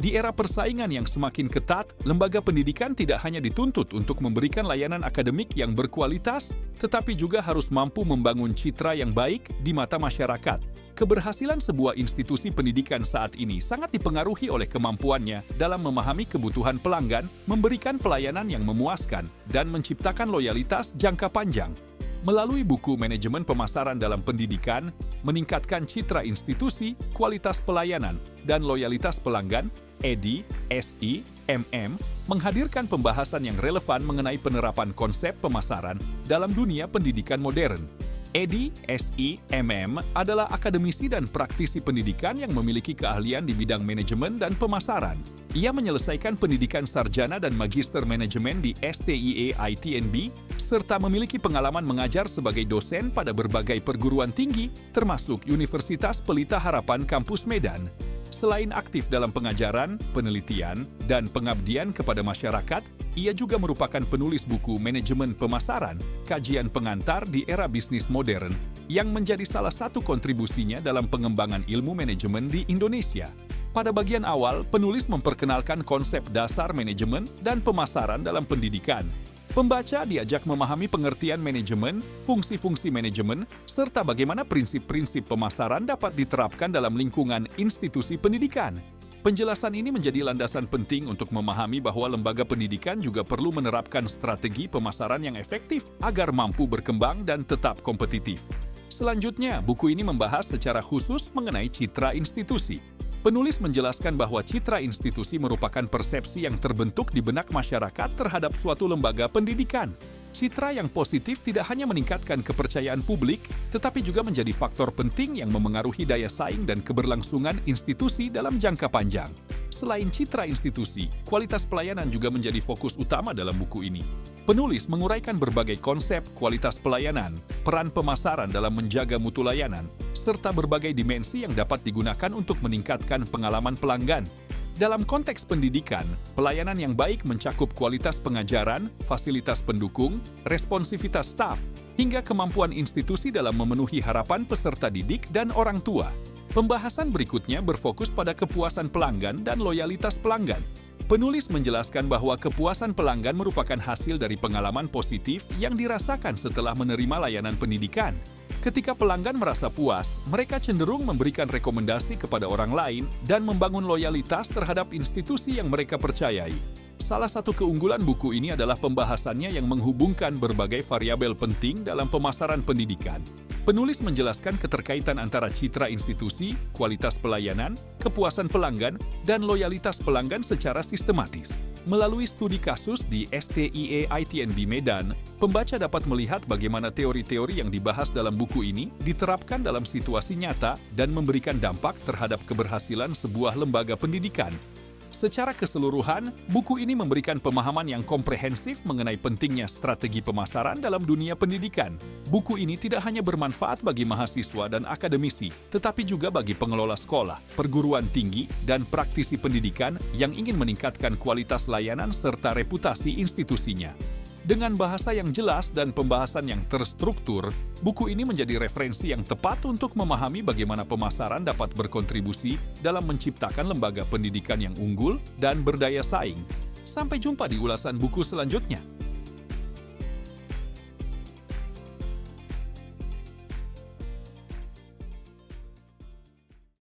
Di era persaingan yang semakin ketat, lembaga pendidikan tidak hanya dituntut untuk memberikan layanan akademik yang berkualitas, tetapi juga harus mampu membangun citra yang baik di mata masyarakat. Keberhasilan sebuah institusi pendidikan saat ini sangat dipengaruhi oleh kemampuannya dalam memahami kebutuhan pelanggan, memberikan pelayanan yang memuaskan, dan menciptakan loyalitas jangka panjang. Melalui buku Manajemen Pemasaran dalam Pendidikan, meningkatkan citra institusi, kualitas pelayanan, dan loyalitas pelanggan, Edi, SI, menghadirkan pembahasan yang relevan mengenai penerapan konsep pemasaran dalam dunia pendidikan modern. Edi, SI, adalah akademisi dan praktisi pendidikan yang memiliki keahlian di bidang manajemen dan pemasaran. Ia menyelesaikan pendidikan sarjana dan magister manajemen di STIE ITNB, serta memiliki pengalaman mengajar sebagai dosen pada berbagai perguruan tinggi, termasuk Universitas Pelita Harapan Kampus Medan. Selain aktif dalam pengajaran, penelitian, dan pengabdian kepada masyarakat, ia juga merupakan penulis buku Manajemen Pemasaran, Kajian Pengantar di Era Bisnis Modern, yang menjadi salah satu kontribusinya dalam pengembangan ilmu manajemen di Indonesia. Pada bagian awal, penulis memperkenalkan konsep dasar manajemen dan pemasaran dalam pendidikan. Pembaca diajak memahami pengertian manajemen, fungsi-fungsi manajemen, serta bagaimana prinsip-prinsip pemasaran dapat diterapkan dalam lingkungan institusi pendidikan. Penjelasan ini menjadi landasan penting untuk memahami bahwa lembaga pendidikan juga perlu menerapkan strategi pemasaran yang efektif agar mampu berkembang dan tetap kompetitif. Selanjutnya, buku ini membahas secara khusus mengenai citra institusi. Penulis menjelaskan bahwa citra institusi merupakan persepsi yang terbentuk di benak masyarakat terhadap suatu lembaga pendidikan. Citra yang positif tidak hanya meningkatkan kepercayaan publik, tetapi juga menjadi faktor penting yang memengaruhi daya saing dan keberlangsungan institusi dalam jangka panjang. Selain citra institusi, kualitas pelayanan juga menjadi fokus utama dalam buku ini. Penulis menguraikan berbagai konsep kualitas pelayanan, peran pemasaran dalam menjaga mutu layanan, serta berbagai dimensi yang dapat digunakan untuk meningkatkan pengalaman pelanggan. Dalam konteks pendidikan, pelayanan yang baik mencakup kualitas pengajaran, fasilitas pendukung, responsivitas staf, hingga kemampuan institusi dalam memenuhi harapan peserta didik dan orang tua. Pembahasan berikutnya berfokus pada kepuasan pelanggan dan loyalitas pelanggan. Penulis menjelaskan bahwa kepuasan pelanggan merupakan hasil dari pengalaman positif yang dirasakan setelah menerima layanan pendidikan. Ketika pelanggan merasa puas, mereka cenderung memberikan rekomendasi kepada orang lain dan membangun loyalitas terhadap institusi yang mereka percayai. Salah satu keunggulan buku ini adalah pembahasannya yang menghubungkan berbagai variabel penting dalam pemasaran pendidikan. Penulis menjelaskan keterkaitan antara citra institusi, kualitas pelayanan, kepuasan pelanggan, dan loyalitas pelanggan secara sistematis. Melalui studi kasus di STIE ITNB Medan, pembaca dapat melihat bagaimana teori-teori yang dibahas dalam buku ini diterapkan dalam situasi nyata dan memberikan dampak terhadap keberhasilan sebuah lembaga pendidikan. Secara keseluruhan, buku ini memberikan pemahaman yang komprehensif mengenai pentingnya strategi pemasaran dalam dunia pendidikan. Buku ini tidak hanya bermanfaat bagi mahasiswa dan akademisi, tetapi juga bagi pengelola sekolah, perguruan tinggi, dan praktisi pendidikan yang ingin meningkatkan kualitas layanan serta reputasi institusinya. Dengan bahasa yang jelas dan pembahasan yang terstruktur, buku ini menjadi referensi yang tepat untuk memahami bagaimana pemasaran dapat berkontribusi dalam menciptakan lembaga pendidikan yang unggul dan berdaya saing. Sampai jumpa di ulasan buku selanjutnya.